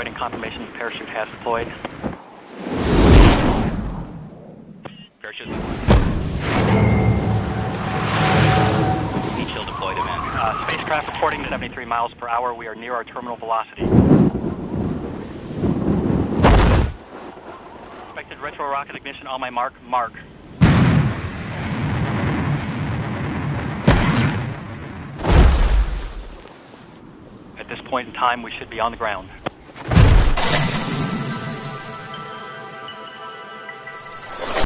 awaiting confirmation the parachute has deployed. Parachute. Heat shield deployed, event. Spacecraft reporting 73 miles per hour. We are near our terminal velocity. Expected retro rocket ignition on my mark. Mark. At this point in time, we should be on the ground.